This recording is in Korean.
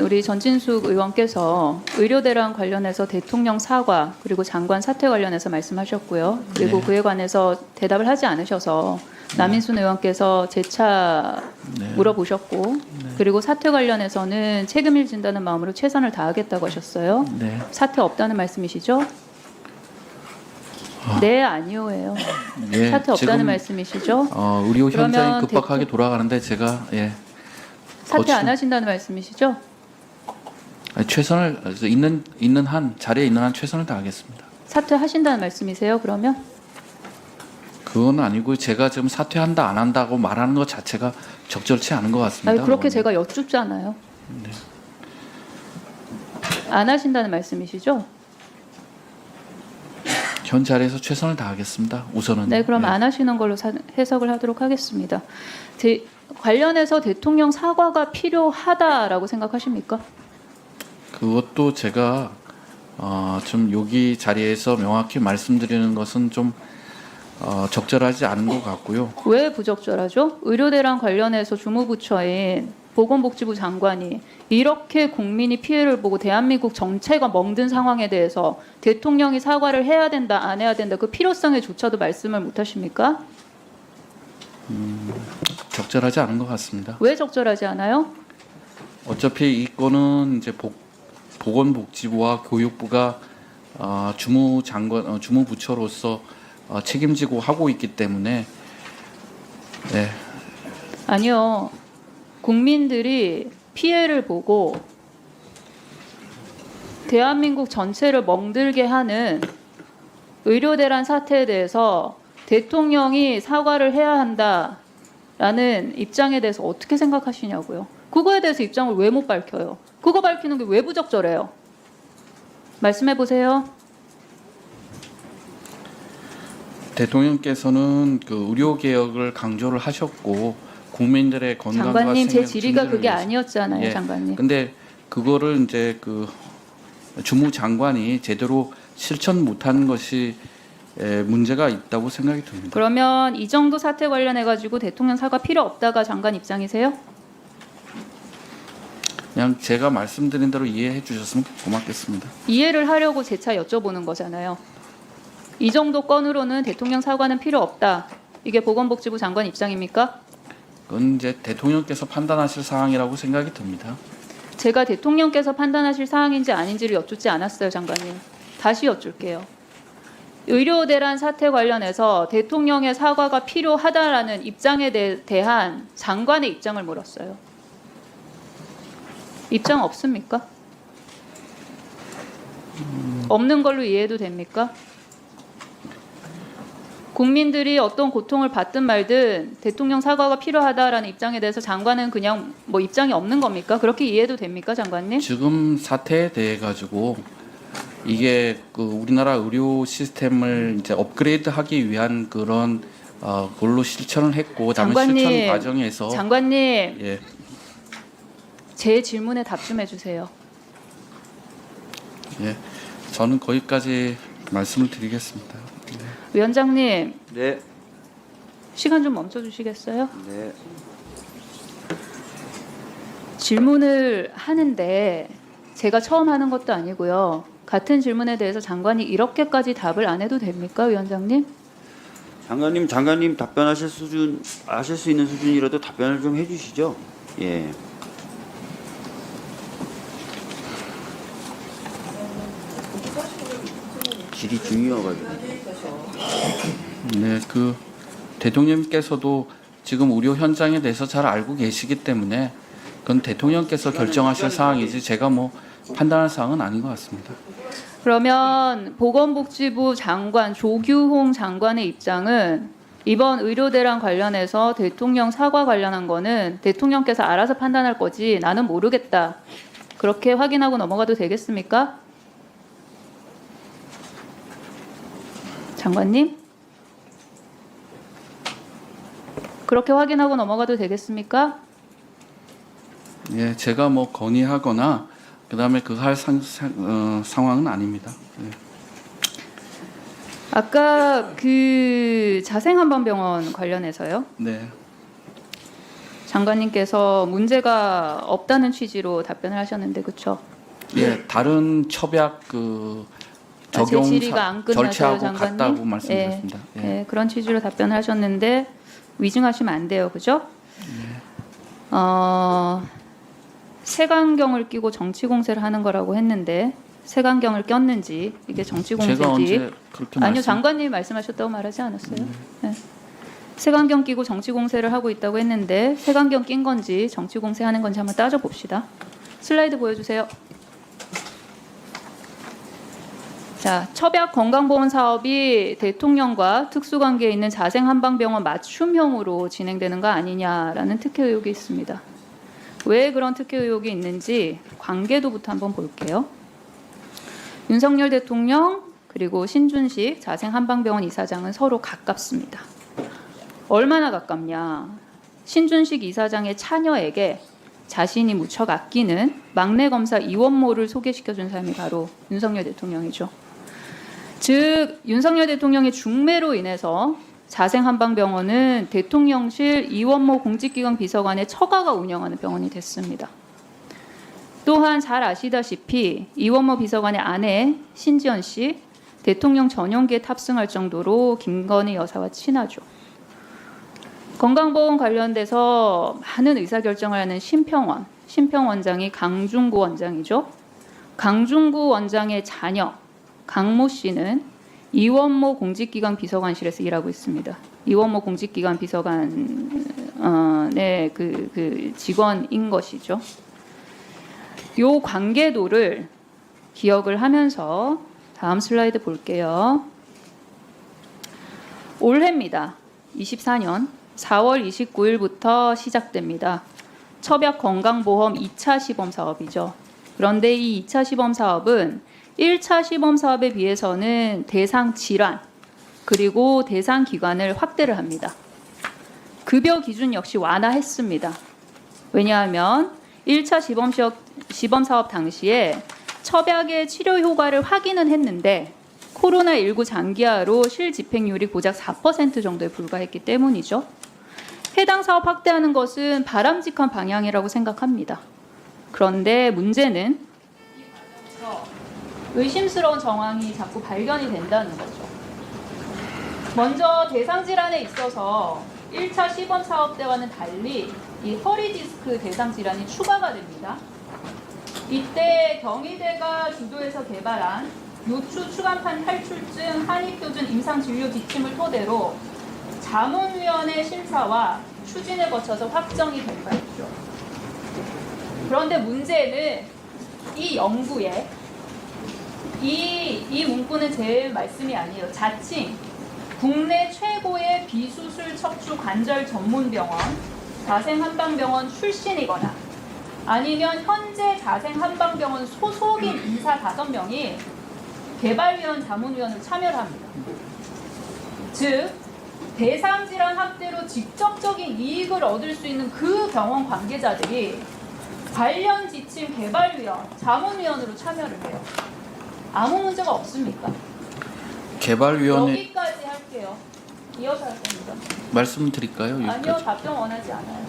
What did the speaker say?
우리 전진숙 의원께서 의료대란 관련해서 대통령 사과 그리고 장관 사퇴 관련해서 말씀하셨고요. 그리고 네. 그에 관해서 대답을 하지 않으셔서 남인순 의원께서 재차 네. 물어보셨고 그리고 사퇴 관련해서는 책임을 진다는 마음으로 최선을 다하겠다고 하셨어요. 네. 사퇴 없다는 말씀이시죠? 네, 아니오예요. 예, 사퇴 없다는 지금, 말씀이시죠? 의료 현장이 그러면 급박하게 돌아가는데 제가 사퇴 안 하신다는 말씀이시죠? 최선을 있는 한 자리에 있는 한 최선을 다하겠습니다. 사퇴하신다는 말씀이세요? 그러면? 그건 아니고 제가 지금 사퇴한다 안 한다고 말하는 것 자체가 적절치 않은 것 같습니다. 아니, 그렇게 의원님. 제가 여쭙잖아요. 안 하신다는 말씀이시죠? 현 자리에서 최선을 다하겠습니다. 우선은. 네, 그럼 예. 안 하시는 걸로 해석을 하도록 하겠습니다. 관련해서 대통령 사과가 필요하다라고 생각하십니까? 그것도 제가 좀 여기 자리에서 명확히 말씀드리는 것은 좀 적절하지 않은 것 같고요. 왜 부적절하죠? 의료대란 관련해서 주무부처인 보건복지부 장관이 이렇게 국민이 피해를 보고 대한민국 전체가 멍든 상황에 대해서 대통령이 사과를 해야 된다, 안 해야 된다, 그 필요성에 조차도 말씀을 못 하십니까? 적절하지 않은 것 같습니다. 왜 적절하지 않아요? 어차피 이 건은 이제 보건복지부와 교육부가 주무부처로서 책임지고 하고 있기 때문에 네. 아니요. 국민들이 피해를 보고 대한민국 전체를 멍들게 하는 의료대란 사태에 대해서 대통령이 사과를 해야 한다라는 입장에 대해서 어떻게 생각하시냐고요. 그거에 대해서 입장을 왜 못 밝혀요? 그거 밝히는 게 왜 부적절해요? 말씀해 보세요. 대통령께서는 그 의료 개혁을 강조를 하셨고 국민들의 건강과 장관님, 제 생명 질의가 증진을 그게 위해서. 아니었잖아요, 예. 장관님. 근데 그거를 이제 그 주무장관이 제대로 실천 못한 것이 문제가 있다고 생각이 듭니다. 그러면 이 정도 사태 관련해 가지고 대통령 사과 필요 없다가 장관 입장이세요? 그냥 제가 말씀드린 대로 이해해 주셨으면 고맙겠습니다. 이해를 하려고 재차 여쭤보는 거잖아요. 이 정도 건으로는 대통령 사과는 필요 없다. 이게 보건복지부 장관 입장입니까? 그건 이제 대통령께서 판단하실 사항이라고 생각이 듭니다. 제가 대통령께서 판단하실 사항인지 아닌지를 여쭙지 않았어요, 장관님. 다시 여쭐게요. 의료대란 사태 관련해서 대통령의 사과가 필요하다라는 입장에 대한 장관의 입장을 물었어요. 입장 없습니까? 없는 걸로 이해해도 됩니까? 국민들이 어떤 고통을 받든 말든 대통령 사과가 필요하다라는 입장에 대해서 장관은 그냥 뭐 입장이 없는 겁니까? 그렇게 이해해도 됩니까, 장관님? 지금 사태에 대해 가지고 이게 그 우리나라 의료 시스템을 이제 업그레이드하기 위한 그런 걸로 실천을 했고, 다음에 장관님, 실천 과정에서 장관님, 예, 제 질문에 답 좀 해주세요. 예, 저는 거기까지 말씀을 드리겠습니다. 위원장님, 네. 시간 좀 멈춰주시겠어요? 네. 질문을 하는데 제가 처음 하는 것도 아니고요. 같은 질문에 대해서 장관이 이렇게까지 답을 안 해도 됩니까, 위원장님? 장관님 답변하실 수준 아실 수 있는 수준이라도 답변을 좀 해주시죠. 예. 질이 중요해가지고. 네, 그 대통령께서도 지금 의료 현장에 대해서 잘 알고 계시기 때문에 그건 대통령께서 결정하실 사항이지 제가 뭐 판단할 사항은 아닌 것 같습니다. 그러면 보건복지부 장관 조규홍 장관의 입장은 이번 의료대란 관련해서 대통령 사과 관련한 거는 대통령께서 알아서 판단할 거지 나는 모르겠다. 그렇게 확인하고 넘어가도 되겠습니까? 장관님? 그렇게 확인하고 넘어가도 되겠습니까? 예, 제가 뭐 건의하거나 그다음에 그 할 상황은 아닙니다. 예. 아까 그 자생한방병원 관련해서요. 네. 장관님께서 문제가 없다는 취지로 답변을 하셨는데 그렇죠? 예, 다른 처박 그 적용 제 질의가 안 끝나서요, 절차하고 장관님? 같다고 말씀드렸습니다. 예. 네, 그런 취지로 답변을 하셨는데 위증하시면 안 돼요, 그죠? 색안경을 끼고 정치 공세를 하는 거라고 했는데 색안경을 꼈는지 이게 정치 제가 공세인지 언제 그렇게 아니요, 말씀? 장관님이 말씀하셨다고 말하지 않았어요? 네. 색안경 끼고 정치 공세를 하고 있다고 했는데 색안경 낀 건지 정치 공세하는 건지 한번 따져 봅시다. 슬라이드 보여주세요. 자, 처박 건강보험 사업이 대통령과 특수관계에 있는 자생한방병원 맞춤형으로 진행되는 거 아니냐라는 특혜 의혹이 있습니다. 왜 그런 특혜 의혹이 있는지 관계도부터 한번 볼게요. 윤석열 대통령 그리고 신준식 자생한방병원 이사장은 서로 가깝습니다. 얼마나 가깝냐? 신준식 이사장의 차녀에게 자신이 무척 아끼는 막내 검사 이원모를 소개시켜준 사람이 바로 윤석열 대통령이죠. 즉 윤석열 대통령의 중매로 인해서 자생한방병원은 대통령실 이원모 공직기강 비서관의 처가가 운영하는 병원이 됐습니다. 또한 잘 아시다시피 이원모 비서관의 아내 신지연 씨 대통령 전용기에 탑승할 정도로 김건희 여사와 친하죠. 건강보험 관련돼서 많은 의사결정을 하는 심평원장이 강중구 원장이죠. 강중구 원장의 자녀 강모 씨는 이원모 공직기강 비서관실에서 일하고 있습니다. 이원모 공직기강 비서관의 그 직원인 것이죠. 요 관계도를 기억을 하면서 다음 슬라이드 볼게요. 올해입니다. 24년 4월 29일부터 시작됩니다. 처박 건강보험 2차 시범 사업이죠. 그런데 이 2차 시범 사업은 1차 시범 사업에 비해서는 대상 질환 그리고 대상 기관을 확대를 합니다. 급여 기준 역시 완화했습니다. 왜냐하면 1차 시범 사업 당시에 처박의 치료 효과를 확인은 했는데 코로나19 장기화로 실집행률이 고작 4% 정도에 불과했기 때문이죠. 해당 사업 확대하는 것은 바람직한 방향이라고 생각합니다. 그런데 문제는 의심스러운 정황이 자꾸 발견이 된다는 거죠. 먼저 대상 질환에 있어서 1차 시범 사업 때와는 달리 이 허리 디스크 대상 질환이 추가가 됩니다. 이때 경희대가 주도해서 개발한 요추 추간판 탈출증 한의표준 임상진료 지침을 토대로 자문위원회 심사와 추진을 거쳐서 확정이 된 바 있죠. 그런데 문제는 이 연구에 이 문구는 제 말씀이 아니에요. 자칭 국내 최고의 비수술 척추 관절 전문병원 자생한방병원 출신이거나 아니면 현재 자생한방병원 소속인 인사 5명이 개발위원 자문위원으로 참여를 합니다. 즉 대상질환 확대로 직접적인 이익을 얻을 수 있는 그 병원 관계자들이 관련 지침 개발위원 자문위원으로 참여를 해요. 아무 문제가 없습니까? 개발위원회 여기까지 할게요. 이어서 할 겁니다. 말씀드릴까요? 아니요, 여기까지. 답변 원하지 않아요.